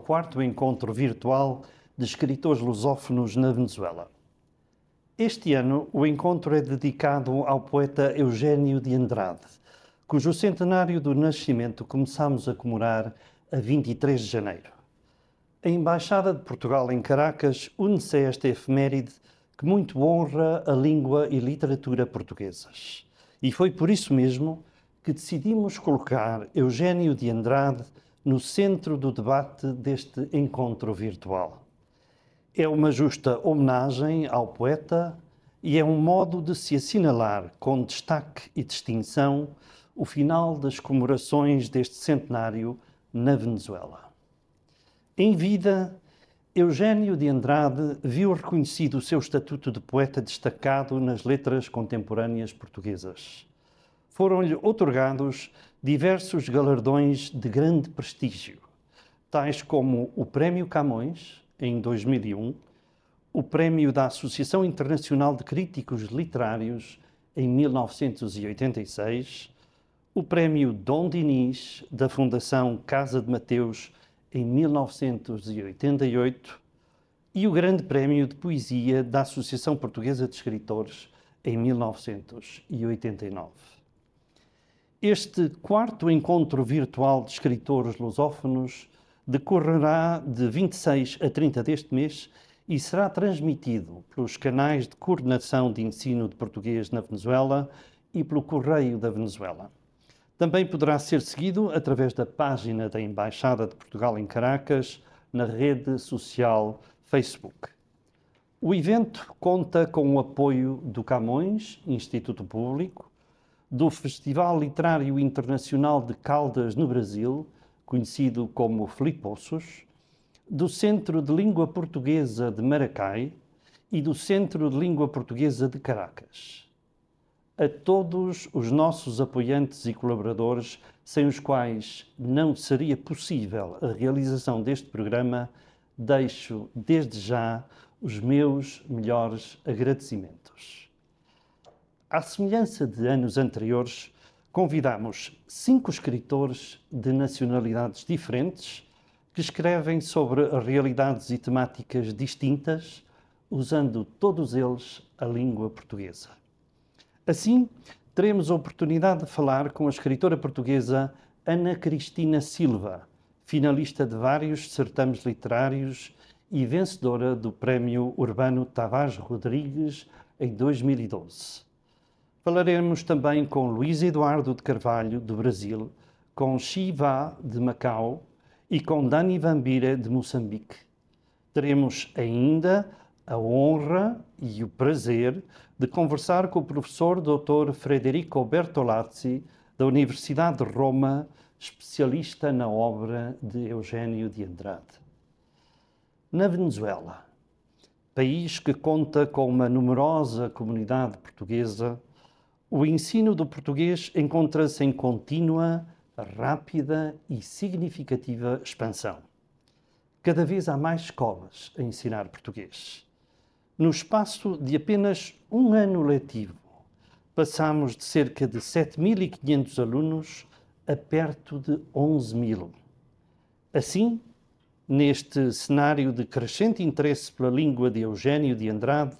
4º encontro virtual de escritores lusófonos na Venezuela. Este ano, o encontro é dedicado ao poeta Eugênio de Andrade, cujo centenário do nascimento começamos a comemorar a 23 de janeiro. A Embaixada de Portugal em Caracas une-se a esta efeméride que muito honra a língua e literatura portuguesas. E foi por isso mesmo que decidimos colocar Eugênio de Andrade no centro do debate deste encontro virtual. É uma justa homenagem ao poeta e é um modo de se assinalar com destaque e distinção o final das comemorações deste centenário na Venezuela. Em vida, Eugênio de Andrade viu reconhecido o seu estatuto de poeta destacado nas letras contemporâneas portuguesas. Foram-lhe outorgados diversos galardões de grande prestígio, tais como o Prémio Camões, em 2001, o Prémio da Associação Internacional de Críticos Literários, em 1986, o Prémio Dom Dinis, da Fundação Casa de Mateus, em 1988, e o Grande Prémio de Poesia da Associação Portuguesa de Escritores, em 1989. Este 4º encontro virtual de escritores lusófonos decorrerá de 26 a 30 deste mês e será transmitido pelos canais de coordenação de ensino de português na Venezuela e pelo Correio da Venezuela. Também poderá ser seguido através da página da Embaixada de Portugal em Caracas, na rede social Facebook. O evento conta com o apoio do Camões, Instituto Público, do Festival Literário Internacional de Caldas, no Brasil, conhecido como Filipossos, do Centro de Língua Portuguesa de Maracai e do Centro de Língua Portuguesa de Caracas. A todos os nossos apoiantes e colaboradores, sem os quais não seria possível a realização deste programa, deixo desde já os meus melhores agradecimentos. À semelhança de anos anteriores, convidamos 5 escritores de nacionalidades diferentes que escrevem sobre realidades e temáticas distintas, usando todos eles a língua portuguesa. Assim, teremos a oportunidade de falar com a escritora portuguesa Ana Cristina Silva, finalista de vários certames literários e vencedora do Prémio Urbano Tavares Rodrigues em 2012. Falaremos também com Luís Eduardo de Carvalho, do Brasil, com Shiva, de Macau, e com Dani Vambira, de Moçambique. Teremos ainda a honra e o prazer de conversar com o professor Dr. Frederico Bertolazzi, da Universidade de Roma, especialista na obra de Eugênio de Andrade. Na Venezuela, país que conta com uma numerosa comunidade portuguesa, o ensino do português encontra-se em contínua, rápida e significativa expansão. Cada vez há mais escolas a ensinar português. No espaço de apenas um ano letivo, passamos de cerca de 7.500 alunos a perto de 11.000. Assim, neste cenário de crescente interesse pela língua de Eugênio de Andrade,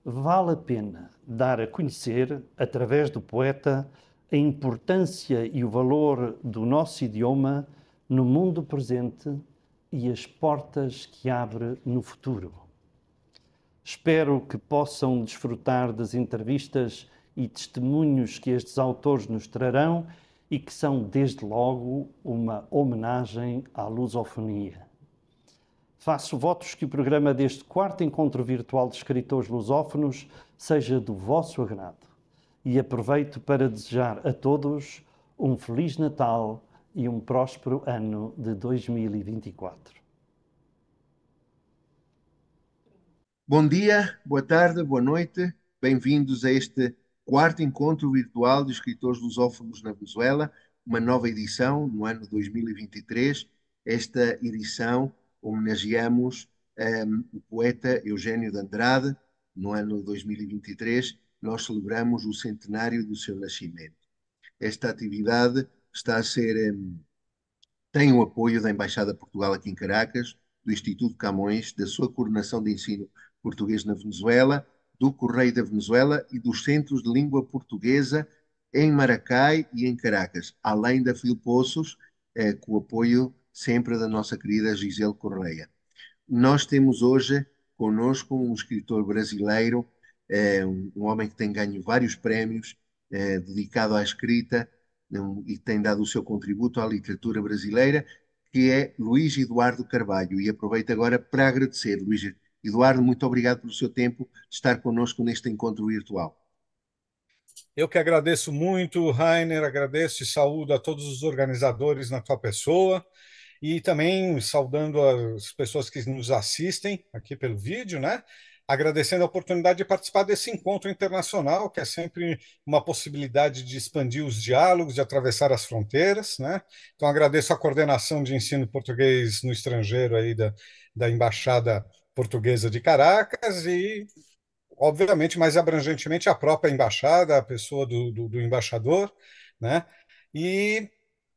vale a pena dar a conhecer, através do poeta, a importância e o valor do nosso idioma no mundo presente e as portas que abre no futuro. Espero que possam desfrutar das entrevistas e testemunhos que estes autores nos trarão e que são, desde logo, uma homenagem à lusofonia. Faço votos que o programa deste 4º encontro virtual de escritores lusófonos seja do vosso agrado e aproveito para desejar a todos um Feliz Natal e um próspero ano de 2024. Bom dia, boa tarde, boa noite. Bem-vindos a este 4º encontro virtual de escritores lusófonos na Venezuela, uma nova edição no ano 2023. Esta edição homenageamos o poeta Eugênio de Andrade. No ano 2023, nós celebramos o centenário do seu nascimento. Esta atividade está a ser Tem o apoio da Embaixada de Portugal aqui em Caracas, do Instituto Camões, da sua coordenação de ensino português na Venezuela, do Correio da Venezuela e dos Centros de Língua Portuguesa em Maracai e em Caracas, além da Filpoços, com o apoio sempre da nossa querida Gisele Correia. Nós temos hoje conosco um escritor brasileiro, um homem que tem ganho vários prémios, dedicado à escrita, e tem dado o seu contributo à literatura brasileira, que é Luís Eduardo Carvalho. E aproveito agora para agradecer, Luís Eduardo, muito obrigado pelo seu tempo de estar conosco neste encontro virtual. Eu que agradeço muito, Rainer, agradeço e saúdo a todos os organizadores na tua pessoa e também saudando as pessoas que nos assistem aqui pelo vídeo, né? Agradecendo a oportunidade de participar desse encontro internacional, que é sempre uma possibilidade de expandir os diálogos, de atravessar as fronteiras, né? Então agradeço a coordenação de ensino português no estrangeiro aí da Embaixada Portuguesa de Caracas e obviamente, mais abrangentemente, a própria embaixada, a pessoa do embaixador, né? E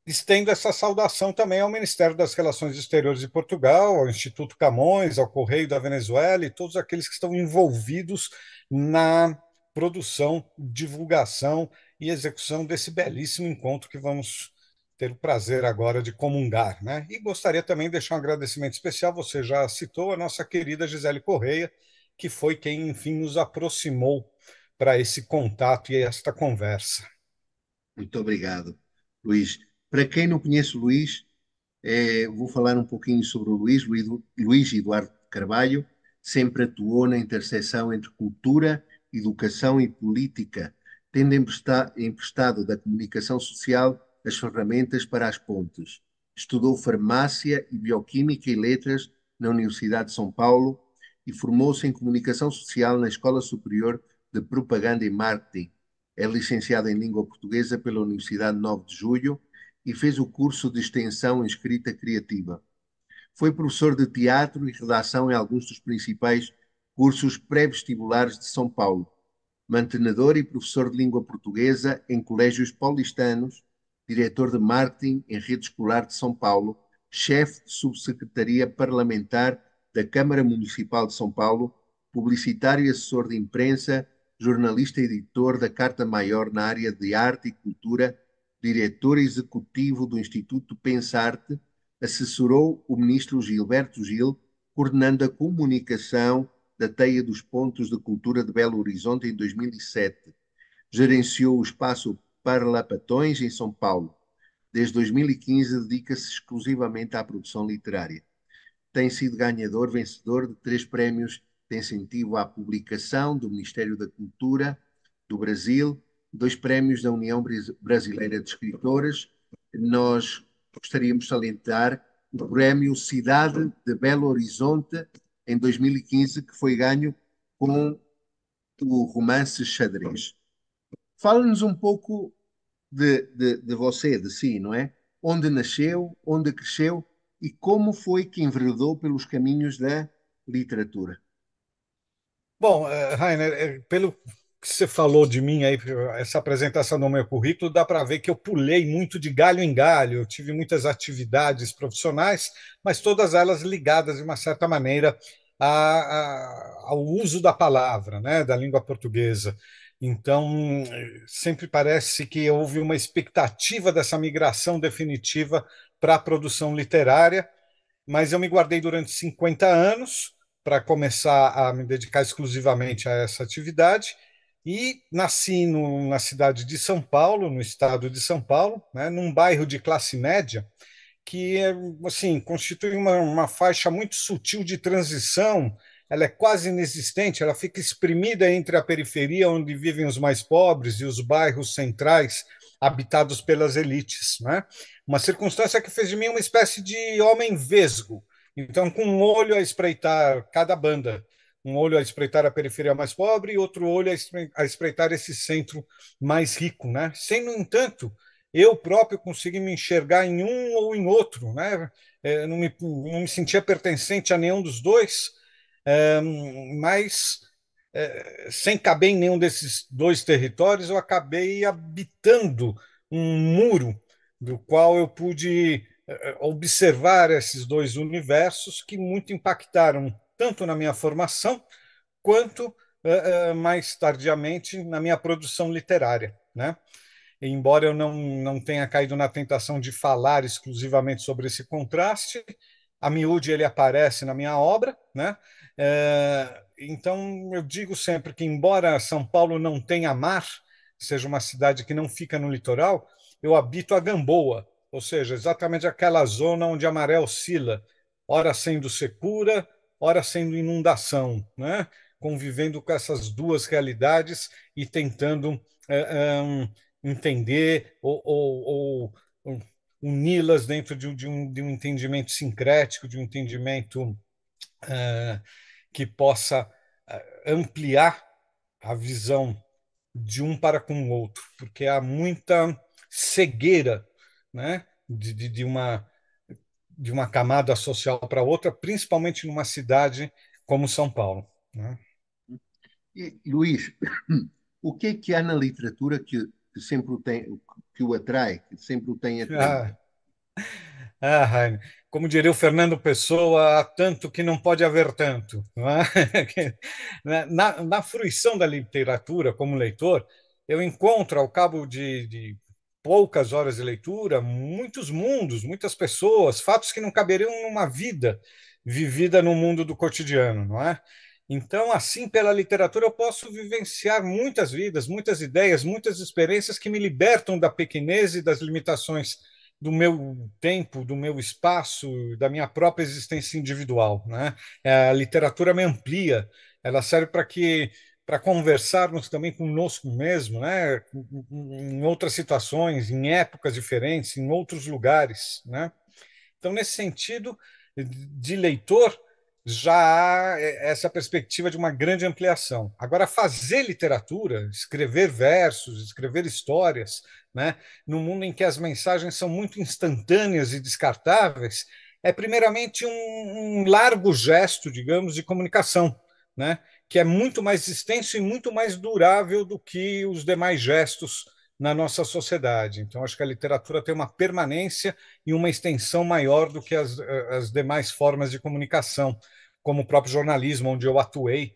estendo essa saudação também ao Ministério das Relações Exteriores de Portugal, ao Instituto Camões, ao Correio da Venezuela e todos aqueles que estão envolvidos na produção, divulgação e execução desse belíssimo encontro que vamos ter o prazer agora de comungar, né? E gostaria também de deixar um agradecimento especial, você já citou a nossa querida Gisele Correia, que foi quem, enfim, nos aproximou para esse contato e esta conversa. Muito obrigado, Luís. Para quem não conhece o Luís, vou falar um pouquinho sobre o Luís. Luís Eduardo Carvalho sempre atuou na interseção entre cultura, educação e política, tendo emprestado da comunicação social as ferramentas para as pontes. Estudou farmácia e bioquímica e letras na Universidade de São Paulo e formou-se em comunicação social na Escola Superior de Propaganda e Marketing. É licenciado em língua portuguesa pela Universidade 9 de Julho e fez o curso de extensão em escrita criativa. Foi professor de teatro e redação em alguns dos principais cursos pré-vestibulares de São Paulo, mantenedor e professor de língua portuguesa em colégios paulistanos, diretor de marketing em rede escolar de São Paulo, chefe de subsecretaria parlamentar da Câmara Municipal de São Paulo, publicitário e assessor de imprensa, jornalista e editor da Carta Maior na área de arte e cultura, diretor executivo do Instituto Pensarte, assessorou o ministro Gilberto Gil, coordenando a comunicação da Teia dos Pontos de Cultura de Belo Horizonte em 2007. Gerenciou o espaço Parlapatões em São Paulo. Desde 2015 dedica-se exclusivamente à produção literária. Tem sido vencedor de 3 prémios de incentivo à publicação do Ministério da Cultura do Brasil, 2 prémios da União Brasileira de Escritores. Nós gostaríamos de salientar o prémio Cidade de Belo Horizonte em 2015, que foi ganho com o romance Xadrez. Fala-nos um pouco de você, de si, não é? Onde nasceu, onde cresceu e como foi que enveredou pelos caminhos da literatura. Bom, Rainer, pelo que você falou de mim aí, essa apresentação do meu currículo, dá para ver que eu pulei muito de galho em galho, eu tive muitas atividades profissionais, mas todas elas ligadas, de uma certa maneira, ao uso da palavra, né, da língua portuguesa. Então, sempre parece que houve uma expectativa dessa migração definitiva para a produção literária, mas eu me guardei durante 50 anos para começar a me dedicar exclusivamente a essa atividade e nasci na cidade de São Paulo, no estado de São Paulo, né, num bairro de classe média que assim constitui uma faixa muito sutil de transição. Ela é quase inexistente, ela fica exprimida entre a periferia, onde vivem os mais pobres, e os bairros centrais, habitados pelas elites, né? Uma circunstância que fez de mim uma espécie de homem vesgo. Então, com um olho a espreitar cada banda, um olho a espreitar a periferia mais pobre e outro olho a espreitar esse centro mais rico, né? Sem, no entanto, eu próprio consegui me enxergar em um ou em outro, né? Não me sentia pertencente a nenhum dos dois, mas sem caber em nenhum desses dois territórios, eu acabei habitando um muro do qual eu pude observar esses dois universos que muito impactaram tanto na minha formação quanto mais tardiamente na minha produção literária, né? Embora eu não tenha caído na tentação de falar exclusivamente sobre esse contraste, a miúde ele aparece na minha obra, né? Então eu digo sempre que, embora São Paulo não tenha mar, seja uma cidade que não fica no litoral, eu habito a Gamboa, ou seja, exatamente aquela zona onde a maré oscila, ora sendo secura, ora sendo inundação, né? Convivendo com essas duas realidades e tentando entender ou uni-las dentro de um entendimento sincrético, de um entendimento que possa ampliar a visão de um para com o outro, porque há muita cegueira, né, de uma camada social para outra, principalmente numa cidade como São Paulo, né? E, Luís, o que há na literatura que sempre o tem, que o atrai, que sempre o tem atraído? Ah, Raine, como diria o Fernando Pessoa, há tanto que não pode haver tanto, não é? Na fruição da literatura, como leitor, eu encontro, ao cabo de poucas horas de leitura, muitos mundos, muitas pessoas, fatos que não caberiam numa vida vivida no mundo do cotidiano, não é? Então, assim, pela literatura, eu posso vivenciar muitas vidas, muitas ideias, muitas experiências que me libertam da pequenez e das limitações do meu tempo, do meu espaço, da minha própria existência individual, né? A literatura me amplia, ela serve para conversarmos também conosco mesmo, né? Em outras situações, em épocas diferentes, em outros lugares, né? Então, nesse sentido, de leitor, já há essa perspectiva de uma grande ampliação. Agora, fazer literatura, escrever versos, escrever histórias, né, num mundo em que as mensagens são muito instantâneas e descartáveis, é primeiramente um largo gesto, digamos, de comunicação, né, que é muito mais extenso e muito mais durável do que os demais gestos na nossa sociedade. Então, acho que a literatura tem uma permanência e uma extensão maior do que as demais formas de comunicação, como o próprio jornalismo, onde eu atuei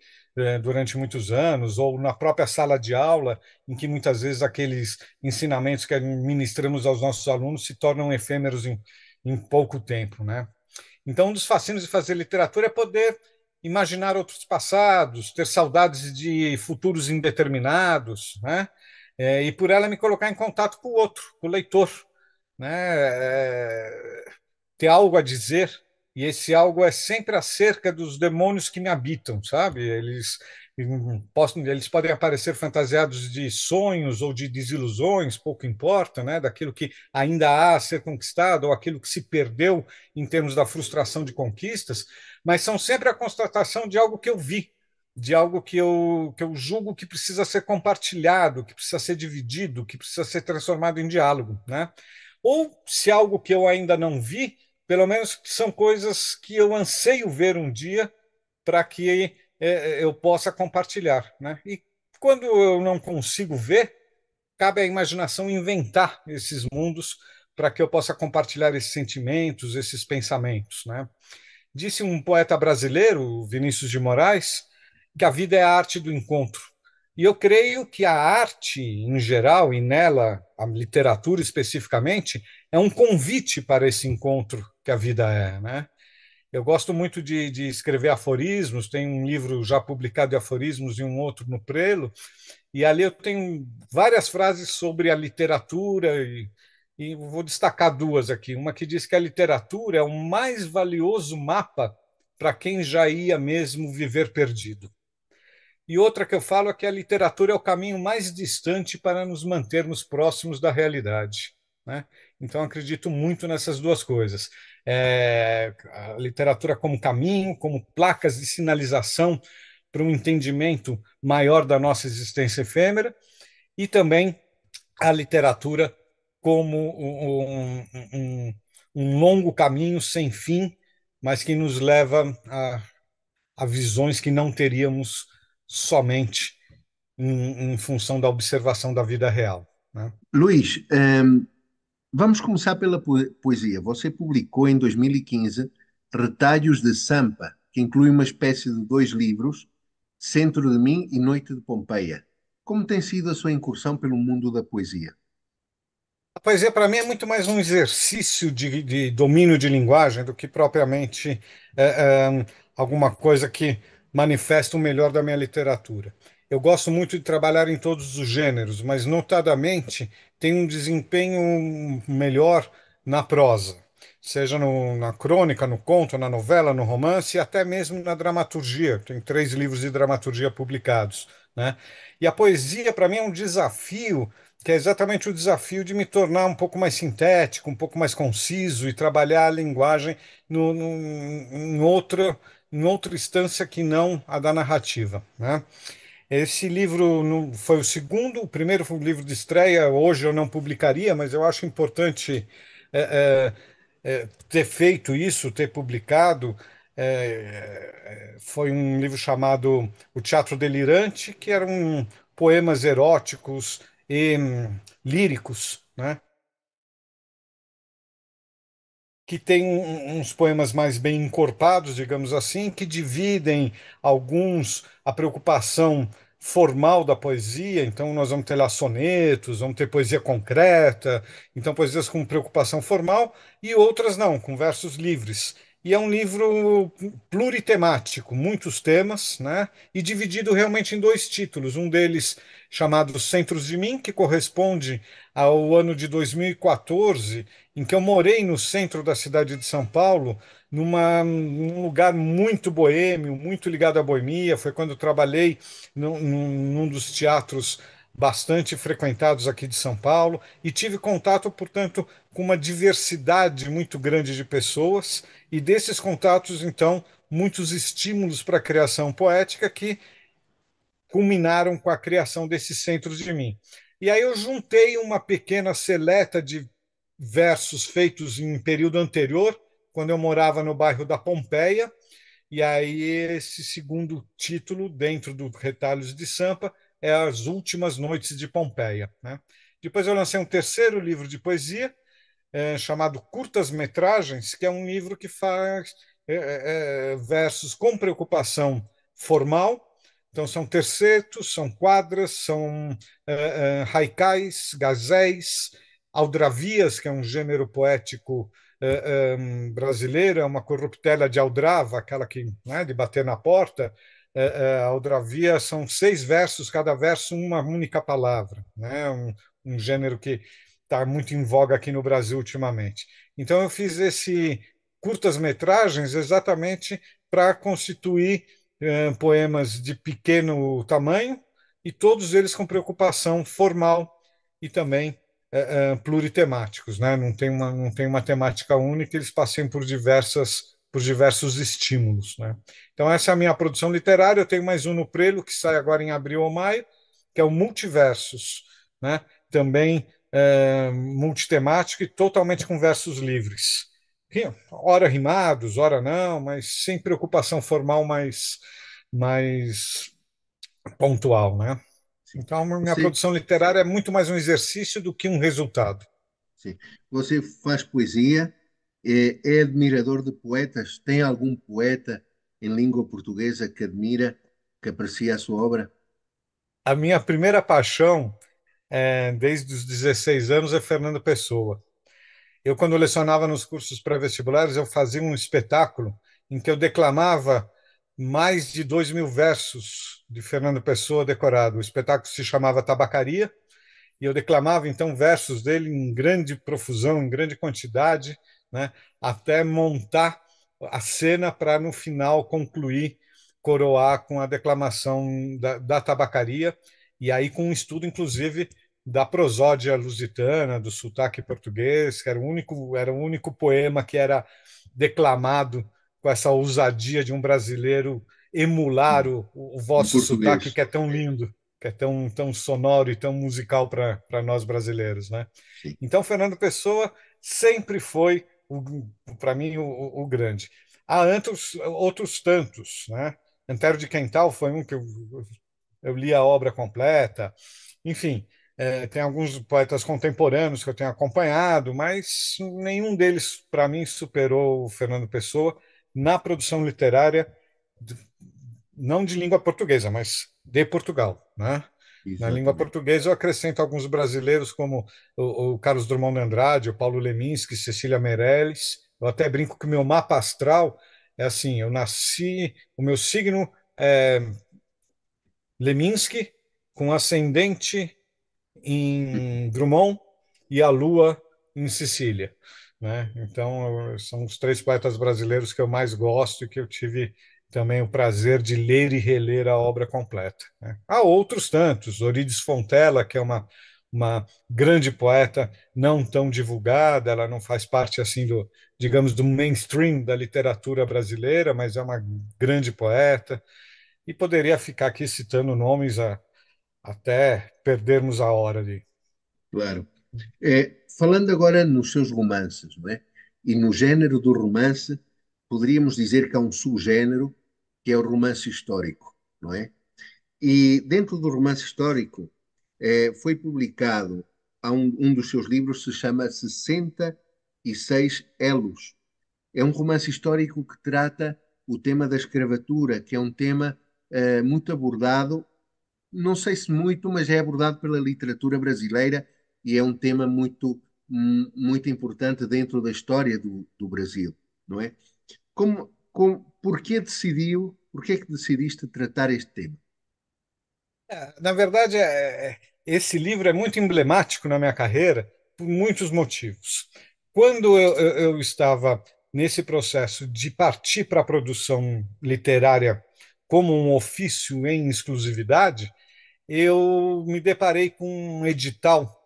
durante muitos anos, ou na própria sala de aula, em que muitas vezes aqueles ensinamentos que ministramos aos nossos alunos se tornam efêmeros em pouco tempo, né? Então, um dos fascínios de fazer literatura é poder imaginar outros passados, ter saudades de futuros indeterminados, né? E por ela me colocar em contato com o outro, com o leitor, né? Ter algo a dizer, e esse algo é sempre acerca dos demônios que me habitam, sabe? Eles podem aparecer fantasiados de sonhos ou de desilusões, pouco importa, né? Daquilo que ainda há a ser conquistado ou aquilo que se perdeu em termos da frustração de conquistas, mas são sempre a constatação de algo que eu vi, de algo que eu julgo que precisa ser compartilhado, que precisa ser dividido, que precisa ser transformado em diálogo, né? Ou se algo que eu ainda não vi, pelo menos são coisas que eu anseio ver um dia para que eu possa compartilhar, né? E quando eu não consigo ver, cabe à imaginação inventar esses mundos para que eu possa compartilhar esses sentimentos, esses pensamentos, né? Disse um poeta brasileiro, Vinícius de Moraes, que a vida é a arte do encontro. E eu creio que a arte, em geral, e nela a literatura especificamente, é um convite para esse encontro que a vida é, né? Eu gosto muito de escrever aforismos, tem um livro já publicado de aforismos e um outro no Prelo, e ali eu tenho várias frases sobre a literatura, e vou destacar duas aqui. Uma que diz que a literatura é o mais valioso mapa para quem já ia mesmo viver perdido. E outra que eu falo é que a literatura é o caminho mais distante para nos mantermos próximos da realidade, né? Então, acredito muito nessas duas coisas. A literatura como caminho, como placas de sinalização para um entendimento maior da nossa existência efêmera, e também a literatura como um longo caminho sem fim, mas que nos leva a visões que não teríamos somente em função da observação da vida real, né? Luís, Vamos começar pela poesia. Você publicou em 2015 Retalhos de Sampa, que inclui uma espécie de dois livros, Centro de Mim e Noite de Pompeia. Como tem sido a sua incursão pelo mundo da poesia? A poesia, para mim, é muito mais um exercício de domínio de linguagem do que propriamente alguma coisa que manifesta o melhor da minha literatura. Eu gosto muito de trabalhar em todos os gêneros, mas, notadamente, tem um desempenho melhor na prosa, seja na crônica, no conto, na novela, no romance e até mesmo na dramaturgia. Tem 3 livros de dramaturgia publicados, né? E a poesia, para mim, é um desafio que é exatamente o desafio de me tornar um pouco mais sintético, um pouco mais conciso e trabalhar a linguagem em outra instância que não a da narrativa, né? Esse livro foi o segundo, o primeiro foi um livro de estreia, hoje eu não publicaria, mas eu acho importante é, ter feito isso, ter publicado. Foi um livro chamado O Teatro Delirante, que eram poemas eróticos e líricos, né? Que tem uns poemas mais bem encorpados, digamos assim, que dividem alguns a preocupação formal da poesia. Então, nós vamos ter lá sonetos, vamos ter poesia concreta, então poesias com preocupação formal, e outras não, com versos livres. E é um livro pluritemático, muitos temas, né? E dividido realmente em 2 títulos. Um deles chamado Centros de Mim, que corresponde ao ano de 2014, em que eu morei no centro da cidade de São Paulo, num lugar muito boêmio, muito ligado à boemia. Foi quando eu trabalhei num dos teatros bastante frequentados aqui de São Paulo e tive contato, portanto, com uma diversidade muito grande de pessoas e desses contatos, então, muitos estímulos para a criação poética que culminaram com a criação desses centros de mim. E aí eu juntei uma pequena seleta de versos feitos em período anterior, quando eu morava no bairro da Pompeia, e aí esse segundo título, dentro do Retalhos de Sampa, é As Últimas Noites de Pompeia, né? Depois eu lancei um terceiro livro de poesia, chamado Curtas Metragens, que é um livro que faz versos com preocupação formal. Então, são tercetos, são quadras, são haikais, gazéis, aldravias, que é um gênero poético brasileiro, é uma corruptela de aldrava, aquela que, né, de bater na porta. Aldravia são 6 versos, cada verso uma única palavra, né? Um gênero que está muito em voga aqui no Brasil ultimamente. Então, eu fiz esse curtas-metragens exatamente para constituir poemas de pequeno tamanho e todos eles com preocupação formal e também pluritemáticos, né? Não tem uma temática única, eles passam por diversos estímulos, né? Então, essa é a minha produção literária. Eu tenho mais um no Prelo, que sai agora em abril ou maio, que é o Multiversos, né? Também multitemático e totalmente com versos livres. Ora rimados, ora não, mas sem preocupação formal mais pontual, né? Sim. Então, minha Você, produção literária é muito mais um exercício do que um resultado. sim. Você faz poesia, é admirador de poetas? Tem algum poeta em língua portuguesa que admira, que aprecia a sua obra? A minha primeira paixão, desde os 16 anos, é Fernando Pessoa. Eu, quando lecionava nos cursos pré-vestibulares, eu fazia um espetáculo em que eu declamava mais de 2.000 versos de Fernando Pessoa decorado. O espetáculo se chamava Tabacaria, e eu declamava então versos dele em grande profusão, em grande quantidade, né, até montar a cena para no final concluir, coroar com a declamação da tabacaria, e aí com um estudo, inclusive, da prosódia lusitana, do sotaque português, que era o único poema que era declamado com essa ousadia de um brasileiro emular o Em vosso sotaque, português. que é tão lindo, que é tão sonoro e tão musical para nós brasileiros, né? Sim. Então, Fernando Pessoa sempre foi, para mim, o grande. Há outros tantos, né? Antero de Quental foi um que eu li a obra completa. Enfim, Tem alguns poetas contemporâneos que eu tenho acompanhado, mas nenhum deles, para mim, superou o Fernando Pessoa na produção literária, de- não de língua portuguesa, mas de Portugal, né? Na língua Exatamente. portuguesa, eu acrescento alguns brasileiros, como o Carlos Drummond de Andrade, o Paulo Leminski, Cecília Meirelles. Eu até brinco que o meu mapa astral é assim: eu nasci, o meu signo é Leminski, com ascendente em Drummond e a Lua em Sicília, né? Então, são os três poetas brasileiros que eu mais gosto e que eu tive também o prazer de ler e reler a obra completa, né? Há outros tantos, Eurídice Fontella, que é uma grande poeta não tão divulgada, ela não faz parte assim do, digamos, do mainstream da literatura brasileira, mas é uma grande poeta e poderia ficar aqui citando nomes até perdermos a hora ali. Claro. Falando agora nos seus romances, não é? E no género do romance, poderíamos dizer que há um subgénero que é o romance histórico, não é? E dentro do romance histórico, foi publicado, um dos seus livros se chama 66 Elos. É um romance histórico que trata o tema da escravatura, que é um tema muito abordado, não sei se muito, mas é abordado pela literatura brasileira e é um tema muito importante dentro da história do Brasil, não é? Porquê é que decidiste tratar este tema? Na verdade, esse livro é muito emblemático na minha carreira por muitos motivos. Quando eu estava nesse processo de partir para a produção literária como um ofício em exclusividade, eu me deparei com um edital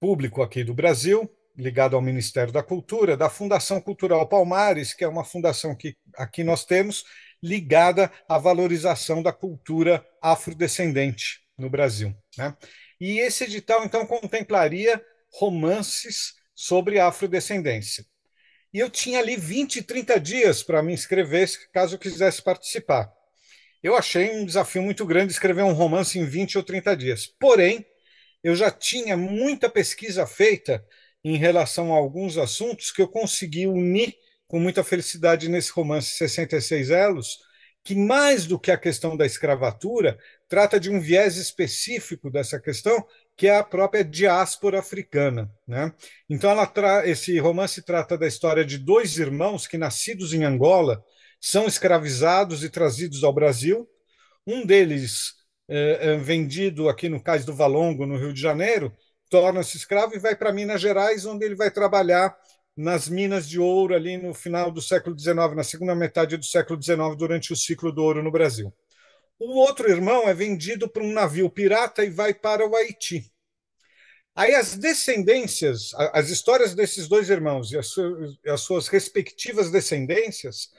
público aqui do Brasil, ligado ao Ministério da Cultura, da Fundação Cultural Palmares, que é uma fundação que aqui nós temos, ligada à valorização da cultura afrodescendente no Brasil, né? E esse edital, então, contemplaria romances sobre afrodescendência. E eu tinha ali 20, 30 dias para me inscrever, caso eu quisesse participar. Eu achei um desafio muito grande escrever um romance em 20 ou 30 dias. Porém, eu já tinha muita pesquisa feita em relação a alguns assuntos que eu consegui unir com muita felicidade nesse romance 66 Elos, que mais do que a questão da escravatura, trata de um viés específico dessa questão, que é a própria diáspora africana, né? Então, esse romance trata da história de dois irmãos que, nascidos em Angola, são escravizados e trazidos ao Brasil. Um deles vendido aqui no Cais do Valongo, no Rio de Janeiro, torna-se escravo e vai para Minas Gerais, onde ele vai trabalhar nas minas de ouro ali no final do século XIX, na segunda metade do século XIX, durante o ciclo do ouro no Brasil. O outro irmão é vendido para um navio pirata e vai para o Haiti. Aí as descendências, as histórias desses dois irmãos e as suas respectivas descendências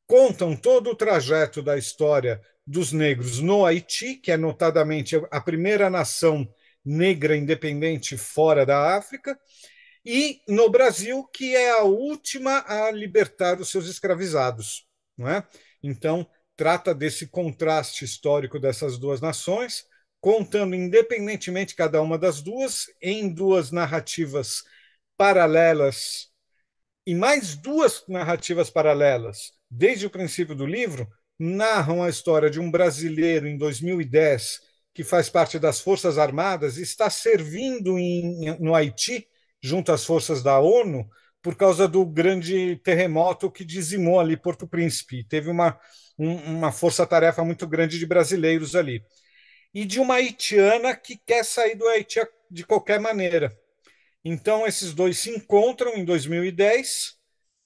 contam todo o trajeto da história dos negros no Haiti, que é notadamente a primeira nação negra independente fora da África, e no Brasil, que é a última a libertar os seus escravizados, não é? Então, trata desse contraste histórico dessas duas nações, contando independentemente cada uma das duas em duas narrativas paralelas e mais duas narrativas paralelas, desde o princípio do livro, narram a história de um brasileiro em 2010 que faz parte das Forças Armadas e está servindo no Haiti, junto às forças da ONU, por causa do grande terremoto que dizimou ali Porto Príncipe. Teve uma força-tarefa muito grande de brasileiros ali. E de uma haitiana que quer sair do Haiti de qualquer maneira. Então, esses dois se encontram em 2010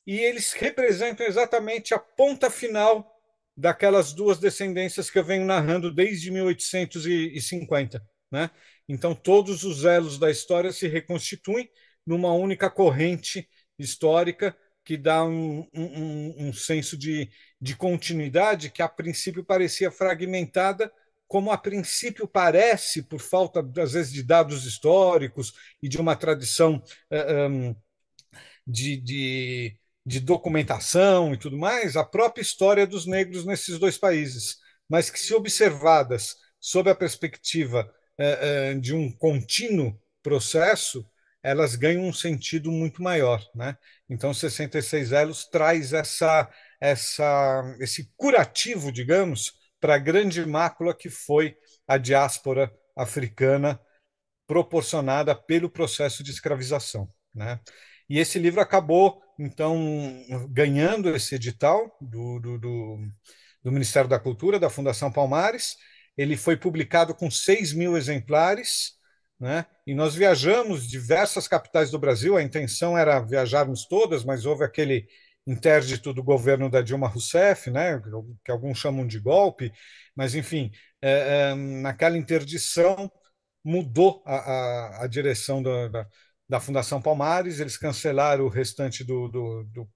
e eles representam exatamente a ponta final daquelas duas descendências que eu venho narrando desde 1850, né? Então, todos os elos da história se reconstituem numa única corrente histórica que dá um senso de continuidade que, a princípio, parecia fragmentada, como a princípio parece, por falta, às vezes, de dados históricos e de uma tradição de, de, de documentação e tudo mais, a própria história dos negros nesses dois países, mas que, se observadas sob a perspectiva de um contínuo processo, elas ganham um sentido muito maior, né? Então, 66 Elos traz esse curativo, digamos, para a grande mácula que foi a diáspora africana proporcionada pelo processo de escravização, né? E esse livro acabou, então, ganhando esse edital do Ministério da Cultura, da Fundação Palmares. Ele foi publicado com 6.000 exemplares, né? E nós viajamos diversas capitais do Brasil. A intenção era viajarmos todas, mas houve aquele interdito do governo da Dilma Rousseff, né? Que alguns chamam de golpe, mas, enfim, naquela interdição mudou a direção da Fundação Palmares, eles cancelaram o restante do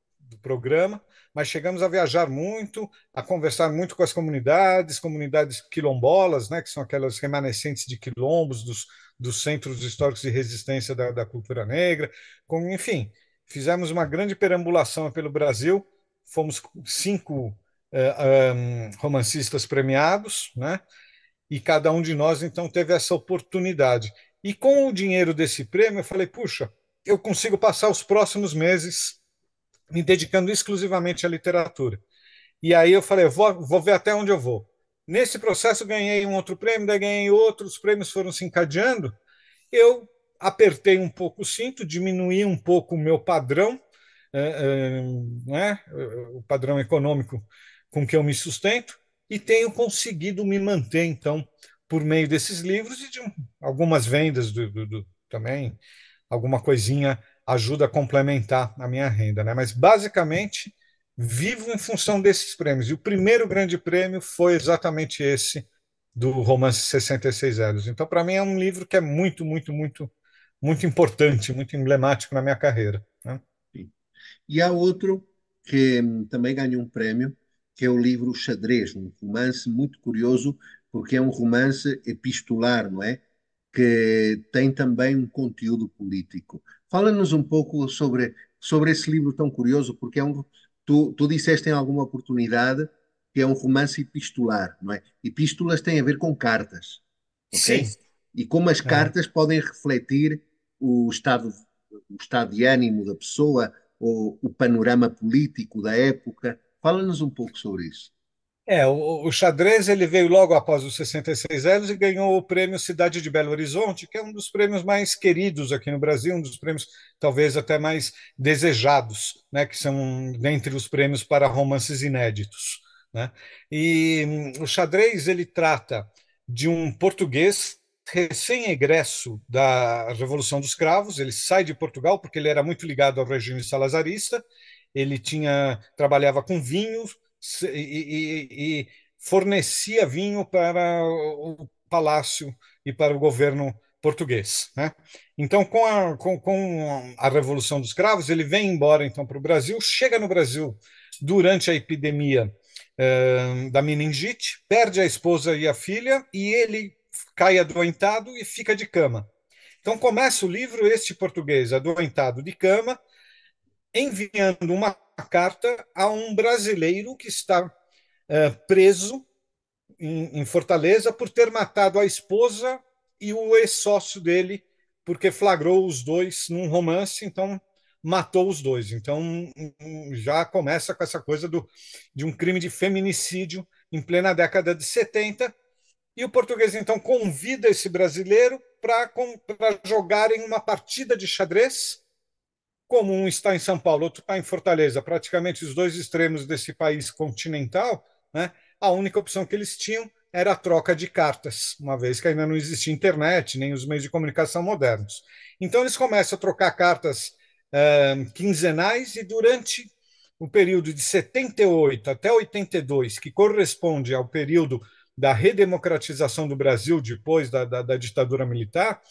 programa, mas chegamos a viajar muito, a conversar muito com as comunidades quilombolas, né, que são aquelas remanescentes de quilombos, dos centros históricos de resistência da cultura negra. Enfim, fizemos uma grande perambulação pelo Brasil, fomos 5 romancistas premiados, né? E cada um de nós, então, teve essa oportunidade. E com o dinheiro desse prêmio, eu falei, puxa, eu consigo passar os próximos meses me dedicando exclusivamente à literatura. E aí eu falei, vou ver até onde eu vou. Nesse processo, ganhei um outro prêmio, daí ganhei outro, os prêmios foram se encadeando. Eu apertei um pouco o cinto, diminuí um pouco o meu padrão, né, o padrão econômico com que eu me sustento, e tenho conseguido me manter, então, por meio desses livros e de algumas vendas também, alguma coisinha ajuda a complementar a minha renda, né? Mas, basicamente, vivo em função desses prêmios. E o primeiro grande prêmio foi exatamente esse, do romance 66 Elos. Então, para mim, é um livro que é muito, muito, muito, muito importante, muito emblemático na minha carreira, né? Sim. E há outro que também ganhou um prémio, que é o livro Xadrez, um romance muito curioso, porque é um romance epistolar, não é? Que tem também um conteúdo político. Fala-nos um pouco sobre esse livro tão curioso, porque tu disseste em alguma oportunidade que é um romance epistolar, não é? Epístolas têm a ver com cartas, ok? Sim. E como as Aham. cartas podem refletir o estado de ânimo da pessoa, ou o panorama político da época. Fala-nos um pouco sobre isso. O xadrez ele veio logo após os 66 anos e ganhou o prêmio Cidade de Belo Horizonte, que é um dos prêmios mais queridos aqui no Brasil, um dos prêmios talvez até mais desejados, né, que são dentre os prêmios para romances inéditos, né? E o xadrez ele trata de um português recém-egresso da Revolução dos Cravos. Ele sai de Portugal porque ele era muito ligado ao regime salazarista. Ele trabalhava com vinhos e fornecia vinho para o palácio e para o governo português, né? Então, com a Revolução dos Cravos, ele vem embora então para o Brasil, chega no Brasil durante a epidemia da meningite, perde a esposa e a filha, e ele cai adoentado e fica de cama. Então começa o livro, este português adoentado de cama, enviando uma carta a um brasileiro que está preso em Fortaleza por ter matado a esposa e o ex-sócio dele, porque flagrou os dois num romance, então matou os dois. Então já começa com essa coisa de um crime de feminicídio em plena década de 70, e o português então convida esse brasileiro para jogarem uma partida de xadrez. Como um está em São Paulo, outro está em Fortaleza, praticamente os dois extremos desse país continental, né? A única opção que eles tinham era a troca de cartas, uma vez que ainda não existia internet, nem os meios de comunicação modernos. Então eles começam a trocar cartas quinzenais, e durante o período de 78 até 82, que corresponde ao período da redemocratização do Brasil depois da ditadura militar,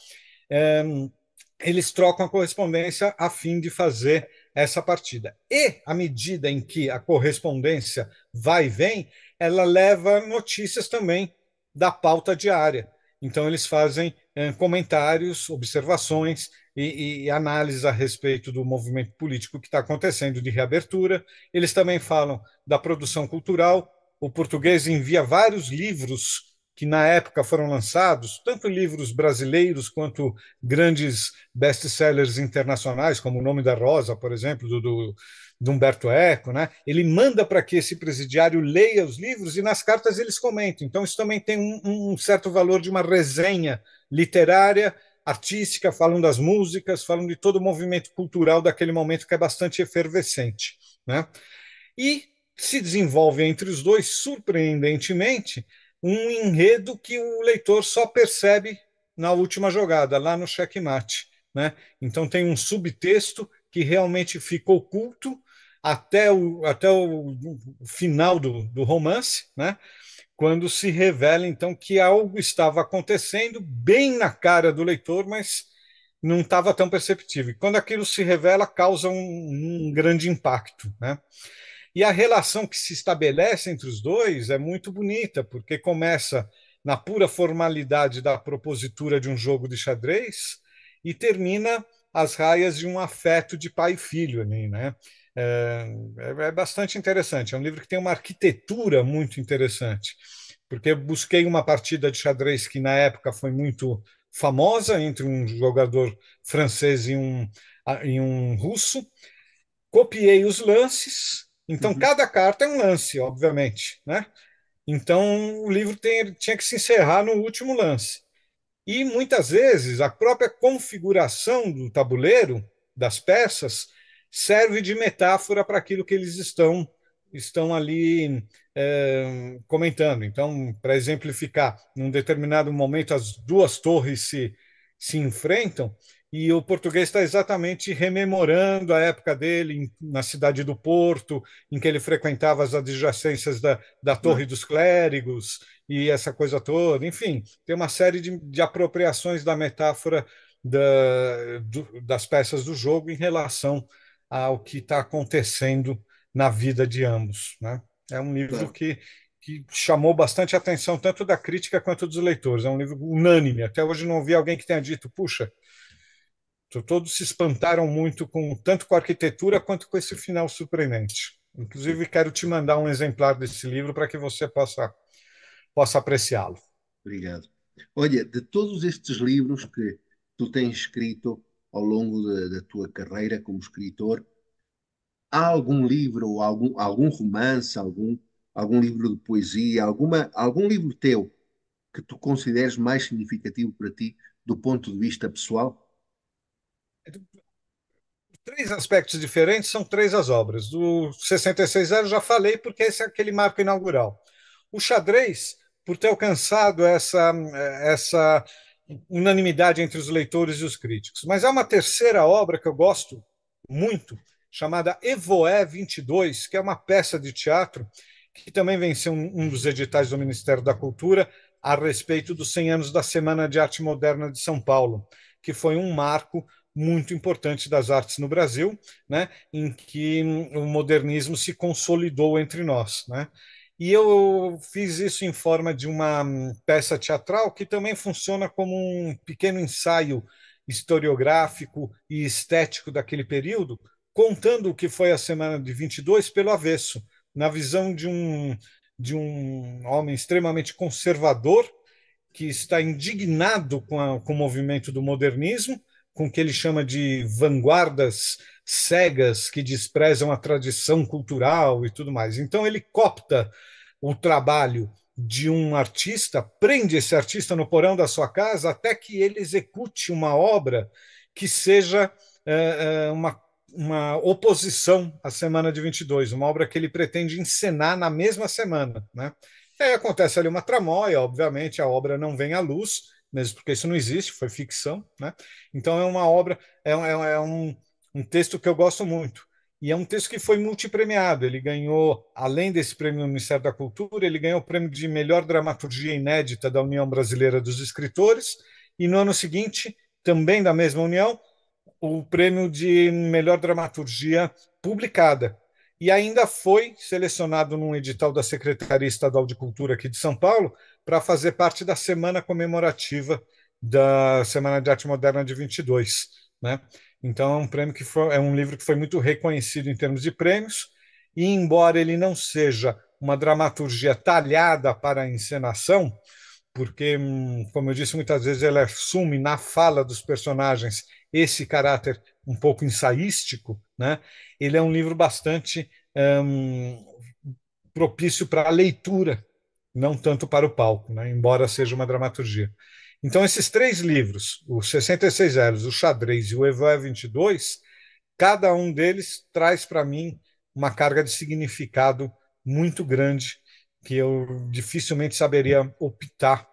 eles trocam a correspondência a fim de fazer essa partida. E, à medida em que a correspondência vai e vem, ela leva notícias também da pauta diária. Então, eles fazem comentários, observações e análises a respeito do movimento político que está acontecendo de reabertura. Eles também falam da produção cultural. O português envia vários livros que na época foram lançados, tanto livros brasileiros quanto grandes best-sellers internacionais, como O Nome da Rosa, por exemplo, do Humberto Eco, né? Ele manda para que esse presidiário leia os livros e nas cartas eles comentam. Então, isso também tem um certo valor de uma resenha literária, artística, falam das músicas, falam de todo o movimento cultural daquele momento que é bastante efervescente, né? E se desenvolve entre os dois, surpreendentemente, um enredo que o leitor só percebe na última jogada, lá no checkmate, né? Então tem um subtexto que realmente fica oculto até o final do romance, né? Quando se revela então que algo estava acontecendo bem na cara do leitor, mas não estava tão perceptível. E quando aquilo se revela, causa um grande impacto, né? E a relação que se estabelece entre os dois é muito bonita, porque começa na pura formalidade da propositura de um jogo de xadrez e termina às raias de um afeto de pai e filho ali, né? É bastante interessante. É um livro que tem uma arquitetura muito interessante, porque eu busquei uma partida de xadrez que na época foi muito famosa entre um jogador francês e um russo, copiei os lances, então Uhum. cada carta é um lance, obviamente, né? Então o livro tinha que se encerrar no último lance. E muitas vezes a própria configuração do tabuleiro, das peças, serve de metáfora para aquilo que eles estão ali comentando. Então, para exemplificar, num determinado momento as duas torres se enfrentam e o português está exatamente rememorando a época dele na cidade do Porto, em que ele frequentava as adjacências da Torre Claro. dos Clérigos e essa coisa toda. Enfim, tem uma série de apropriações da metáfora das peças do jogo em relação ao que está acontecendo na vida de ambos, né? É um livro Claro. que chamou bastante atenção tanto da crítica quanto dos leitores. É um livro unânime. Até hoje não ouvi alguém que tenha dito, puxa, todos se espantaram muito tanto com a arquitetura quanto com esse final surpreendente. Sim. Inclusive, quero te mandar um exemplar desse livro para que você possa apreciá-lo. Obrigado. Olha, de todos estes livros que tu tens escrito ao longo da tua carreira como escritor, há algum livro, ou algum romance, algum livro de poesia, algum livro teu que tu consideres mais significativo para ti do ponto de vista pessoal? Três aspectos diferentes são três as obras. Do 66 anos já falei, porque esse é aquele marco inaugural. O xadrez, por ter alcançado essa unanimidade entre os leitores e os críticos. Mas há uma terceira obra que eu gosto muito, chamada Evoé 22, que é uma peça de teatro que também venceu um dos editais do Ministério da Cultura a respeito dos 100 anos da Semana de Arte Moderna de São Paulo, que foi um marco muito importante das artes no Brasil, né, em que o modernismo se consolidou entre nós, né? E eu fiz isso em forma de uma peça teatral que também funciona como um pequeno ensaio historiográfico e estético daquele período, contando o que foi a Semana de 22 pelo avesso, na visão de um homem extremamente conservador que está indignado com o movimento do modernismo, com o que ele chama de vanguardas cegas que desprezam a tradição cultural e tudo mais. Então, ele copta o trabalho de um artista, prende esse artista no porão da sua casa até que ele execute uma obra que seja uma oposição à Semana de 22, uma obra que ele pretende encenar na mesma semana, né? E aí acontece ali uma tramóia, obviamente a obra não vem à luz, mesmo porque isso não existe, foi ficção, né? Então é uma obra, é um texto que eu gosto muito. E é um texto que foi multipremiado. Ele ganhou, além desse prêmio do Ministério da Cultura, ele ganhou o prêmio de melhor dramaturgia inédita da União Brasileira dos Escritores, e no ano seguinte, também da mesma União, o prêmio de melhor dramaturgia publicada. E ainda foi selecionado num edital da Secretaria Estadual de Cultura aqui de São Paulo para fazer parte da semana comemorativa da Semana de Arte Moderna de 22, né? Então é um livro que foi muito reconhecido em termos de prêmios, e embora ele não seja uma dramaturgia talhada para a encenação, porque, como eu disse muitas vezes, ele assume na fala dos personagens esse caráter um pouco ensaístico, né? Ele é um livro bastante propício para a leitura, não tanto para o palco, né? Embora seja uma dramaturgia. Então, esses três livros, os 66 Elos, o Xadrez e o Evoé 22, cada um deles traz para mim uma carga de significado muito grande, que eu dificilmente saberia optar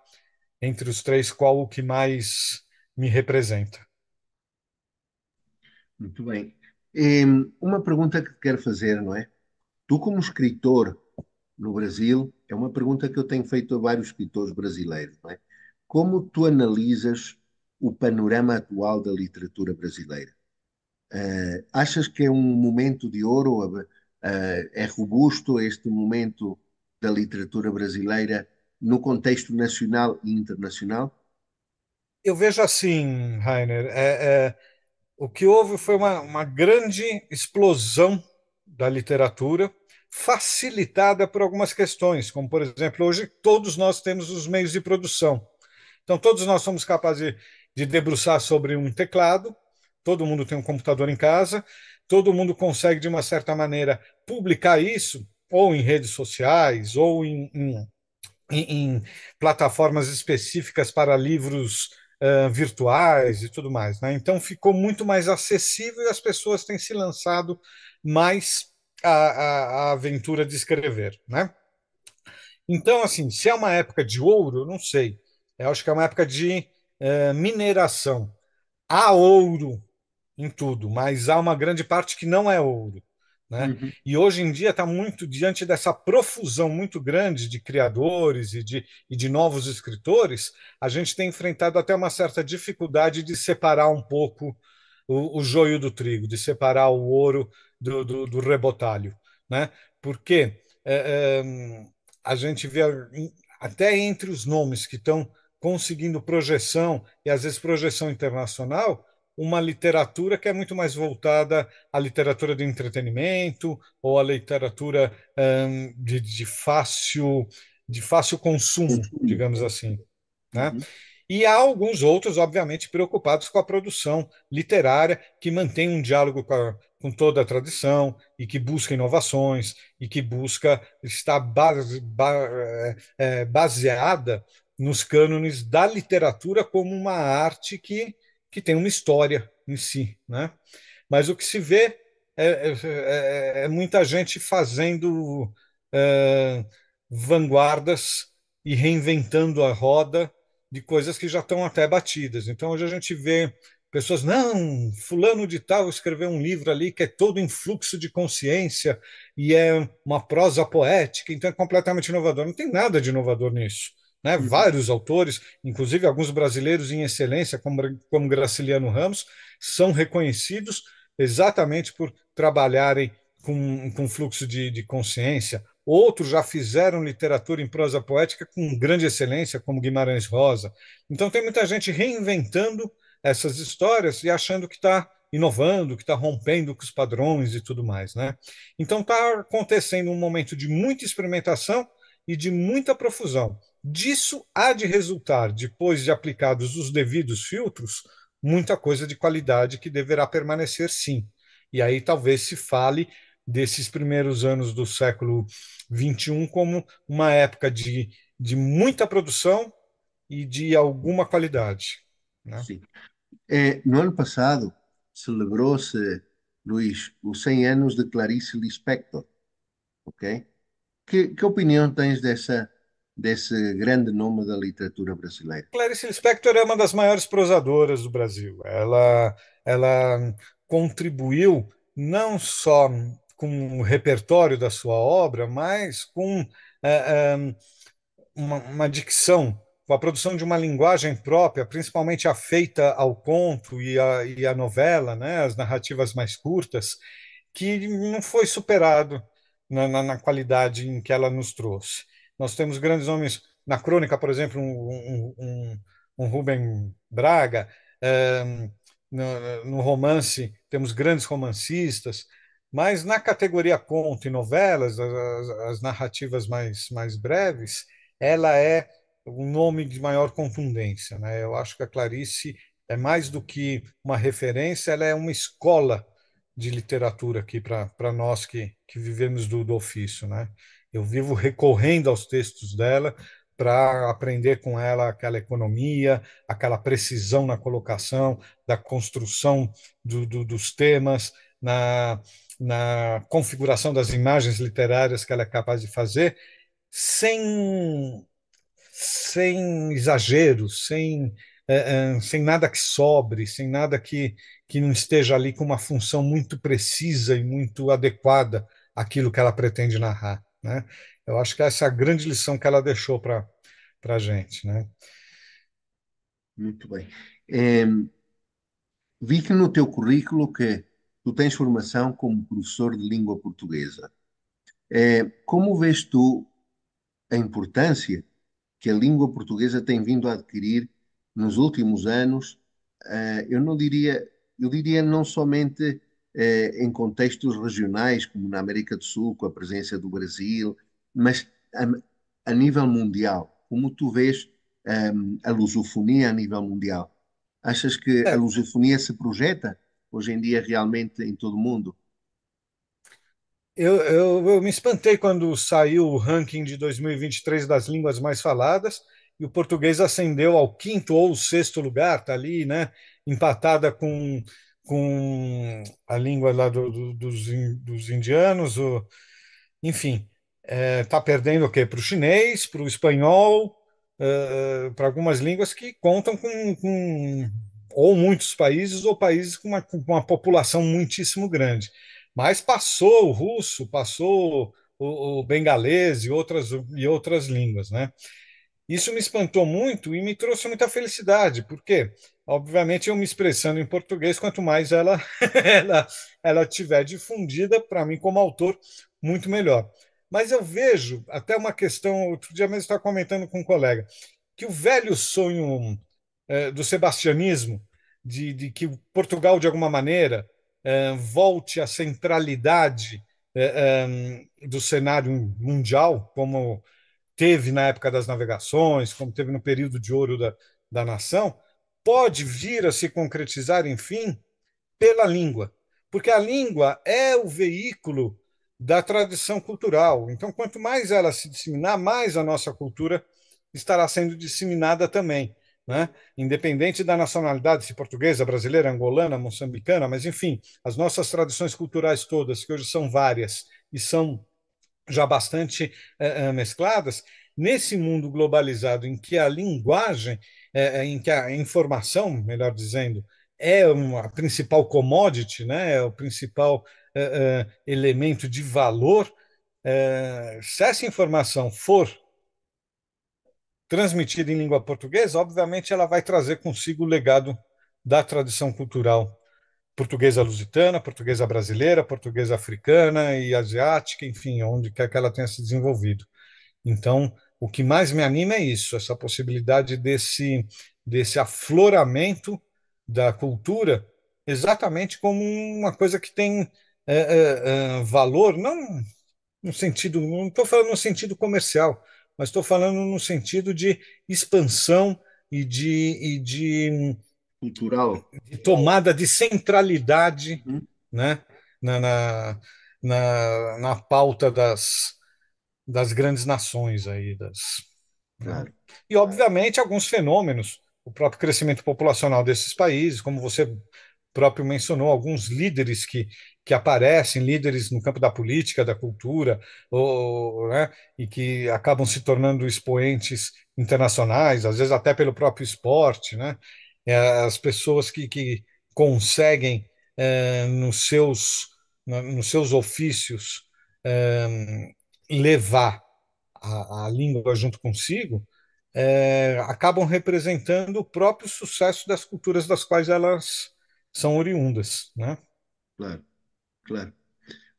entre os três qual o que mais me representa. Muito bem. Uma pergunta que te quero fazer, não é? Tu, como escritor no Brasil, é uma pergunta que eu tenho feito a vários escritores brasileiros, não é? Como tu analisas o panorama atual da literatura brasileira? Achas que é um momento de ouro? É robusto este momento da literatura brasileira no contexto nacional e internacional? Eu vejo assim, Rainer, o que houve foi uma grande explosão da literatura, facilitada por algumas questões, como, por exemplo, hoje todos nós temos os meios de produção. Então, todos nós somos capazes de debruçar sobre um teclado, todo mundo tem um computador em casa, todo mundo consegue, de uma certa maneira, publicar isso, ou em redes sociais, ou em plataformas específicas para livros virtuais e tudo mais, né? Então ficou muito mais acessível e as pessoas têm se lançado mais à aventura de escrever, né? Então, assim, se é uma época de ouro, eu não sei. Eu acho que é uma época de mineração. Há ouro em tudo, mas há uma grande parte que não é ouro, né? Uhum. E hoje em dia está muito diante dessa profusão muito grande de criadores e de novos escritores, a gente tem enfrentado até uma certa dificuldade de separar um pouco o joio do trigo, de separar o ouro do rebotalho, né? Porque a gente vê até entre os nomes que estão conseguindo projeção e às vezes projeção internacional, uma literatura que é muito mais voltada à literatura de entretenimento ou à literatura de fácil consumo, Consumo. digamos assim, né? Uhum. E há alguns outros, obviamente, preocupados com a produção literária, que mantém um diálogo com toda a tradição e que busca inovações e que busca estar baseada nos cânones da literatura como uma arte que tem uma história em si, né? Mas o que se vê é muita gente fazendo é, vanguardas e reinventando a roda de coisas que já estão até batidas. Então, hoje a gente vê pessoas, não, fulano de tal escreveu um livro ali que é todo em fluxo de consciência e é uma prosa poética, então é completamente inovador. Não tem nada de inovador nisso. Né? Uhum. Vários autores, inclusive alguns brasileiros em excelência, como Graciliano Ramos, são reconhecidos exatamente por trabalharem com fluxo de consciência. Outros já fizeram literatura em prosa poética com grande excelência, como Guimarães Rosa. Então, tem muita gente reinventando essas histórias e achando que está inovando, que está rompendo com os padrões e tudo mais, né? Então, está acontecendo um momento de muita experimentação e de muita profusão. Disso há de resultar, depois de aplicados os devidos filtros, muita coisa de qualidade que deverá permanecer, sim. E aí talvez se fale desses primeiros anos do século XXI como uma época de muita produção e de alguma qualidade, né? Sim. No ano passado celebrou-se, Luís, os 100 anos de Clarice Lispector, ok? Que opinião tens desse grande nome da literatura brasileira? Clarice Lispector é uma das maiores prosadoras do Brasil. Ela contribuiu não só com o repertório da sua obra, mas com uma dicção, com a produção de uma linguagem própria, principalmente afeita ao conto e à novela, né, as narrativas mais curtas, que não foi superado na qualidade em que ela nos trouxe. Nós temos grandes nomes na crônica, por exemplo, um Rubem Braga, no romance temos grandes romancistas, mas na categoria conto e novelas, as narrativas mais breves, ela é um nome de maior contundência, né? Eu acho que a Clarice é mais do que uma referência, ela é uma escola de literatura aqui para nós que vivemos do ofício, né? Eu vivo recorrendo aos textos dela para aprender com ela aquela economia, aquela precisão na colocação, da construção dos temas, na configuração das imagens literárias que ela é capaz de fazer, sem sem exageros, sem nada que sobre, sem nada que não esteja ali com uma função muito precisa e muito adequada àquilo que ela pretende narrar, né? Eu acho que essa é a grande lição que ela deixou para a gente, né? Muito bem. Eh, Vi que no teu currículo que tu tens formação como professor de língua portuguesa. Como vês tu a importância que a língua portuguesa tem vindo a adquirir nos últimos anos? Eu não diria, eu diria não somente em contextos regionais, como na América do Sul, com a presença do Brasil, mas a nível mundial. Como tu vês a lusofonia a nível mundial? Achas que a É, lusofonia se projeta hoje em dia realmente em todo o mundo? eu me espantei quando saiu o ranking de 2023 das línguas mais faladas e o português ascendeu ao quinto ou sexto lugar, tá ali, né? Empatada com a língua lá dos indianos, enfim, está perdendo o quê? Para o chinês, para o espanhol, para algumas línguas que contam com ou muitos países ou países com uma população muitíssimo grande. Mas passou o russo, passou o bengalês e outras línguas, né? Isso me espantou muito e me trouxe muita felicidade, porque, obviamente, eu me expressando em português, quanto mais ela, ela tiver difundida, para mim, como autor, muito melhor. Mas eu vejo até uma questão, outro dia mesmo estava comentando com um colega, que o velho sonho do sebastianismo, de que Portugal, de alguma maneira, volte à centralidade do cenário mundial, como teve na época das navegações, como teve no período de ouro da nação, pode vir a se concretizar, enfim, pela língua, porque a língua é o veículo da tradição cultural. Então, quanto mais ela se disseminar, mais a nossa cultura estará sendo disseminada também, né? Independente da nacionalidade, se portuguesa, brasileira, angolana, moçambicana, mas enfim, as nossas tradições culturais todas, que hoje são várias e são já bastante mescladas, nesse mundo globalizado em que a linguagem, em que a informação, melhor dizendo, é uma principal commodity, né, é o principal elemento de valor, se essa informação for transmitida em língua portuguesa, obviamente ela vai trazer consigo o legado da tradição cultural portuguesa lusitana, portuguesa brasileira, portuguesa africana e asiática, enfim, onde quer que ela tenha se desenvolvido. Então, o que mais me anima é isso, essa possibilidade desse afloramento da cultura, exatamente como uma coisa que tem valor, não no sentido, não estou falando no sentido comercial, mas estou falando no sentido de expansão Cultural? de tomada de centralidade, Uhum. né, na, na, na pauta das grandes nações aí, né? Claro, E, obviamente, alguns fenômenos, o próprio crescimento populacional desses países, como você próprio mencionou, alguns líderes que aparecem, líderes no campo da política, da cultura, né, e que acabam se tornando expoentes internacionais, às vezes até pelo próprio esporte, né? As pessoas que conseguem, nos seus ofícios, levar a língua junto consigo, acabam representando o próprio sucesso das culturas das quais elas são oriundas, né? claro, claro.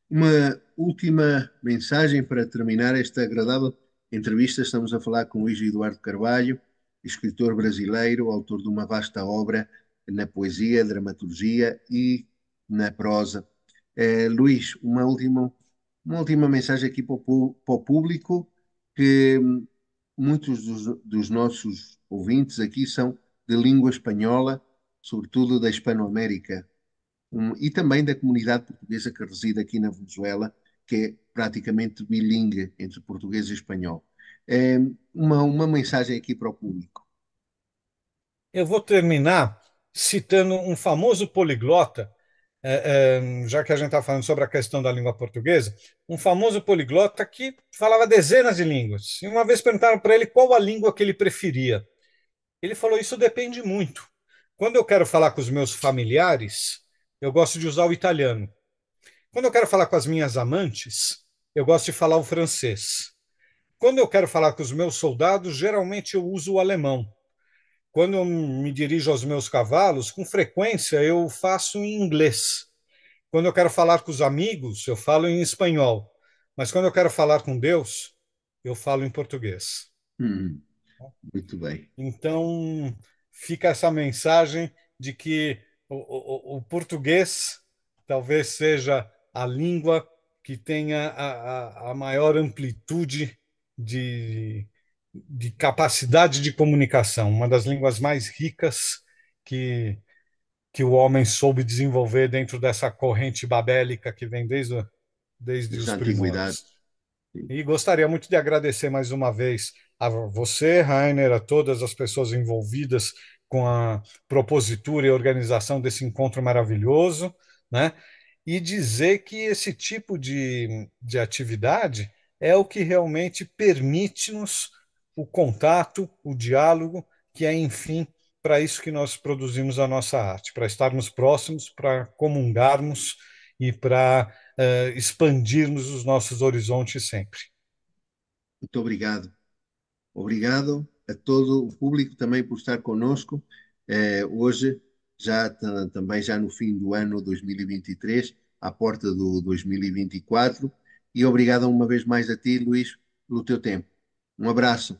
Uma última mensagem para terminar esta agradável entrevista. Estamos a falar com Luís Eduardo Carvalho, escritor brasileiro, autor de uma vasta obra na poesia, dramaturgia e na prosa. Luís, uma última mensagem aqui para o público, que muitos dos nossos ouvintes aqui são de língua espanhola, sobretudo da Hispanoamérica, e também da comunidade portuguesa que reside aqui na Venezuela, que é praticamente bilingue entre português e espanhol. É uma mensagem aqui para o público. Eu vou terminar citando um famoso poliglota, já que a gente está falando sobre a questão da língua portuguesa, um famoso poliglota que falava dezenas de línguas. E uma vez perguntaram para ele qual a língua que ele preferia. Ele falou: Isso depende muito. Quando eu quero falar com os meus familiares, eu gosto de usar o italiano. Quando eu quero falar com as minhas amantes, eu gosto de falar o francês. Quando eu quero falar com os meus soldados, geralmente eu uso o alemão. Quando eu me dirijo aos meus cavalos, com frequência eu faço em inglês. Quando eu quero falar com os amigos, eu falo em espanhol. Mas quando eu quero falar com Deus, eu falo em português. Hum, muito bem. Então, fica essa mensagem de que o português talvez seja a língua que tenha a maior amplitude de capacidade de comunicação, uma das línguas mais ricas que, que o homem soube desenvolver dentro dessa corrente babélica que vem desde Desde os a antiguidade. primórdios. Sim. E gostaria muito de agradecer mais uma vez a você, Rainer, a todas as pessoas envolvidas com a propositura e organização desse encontro maravilhoso, né? E dizer que esse tipo de atividade é o que realmente permite-nos o contato, o diálogo, que é, enfim, para isso que nós produzimos a nossa arte, para estarmos próximos, para comungarmos e para expandirmos os nossos horizontes sempre. Muito obrigado. Obrigado a todo o público também por estar conosco. Hoje, também já no fim do ano 2023, à porta do 2024. E obrigado uma vez mais a ti, Luís, pelo teu tempo. Um abraço.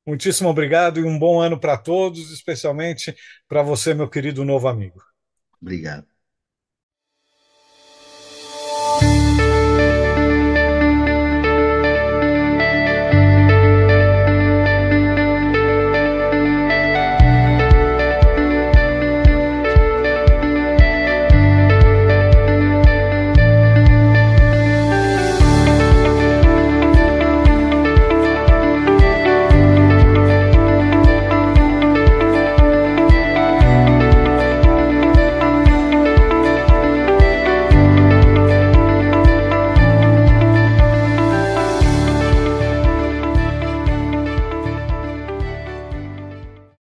Muitíssimo obrigado e um bom ano para todos, especialmente para você, meu querido novo amigo. Obrigado.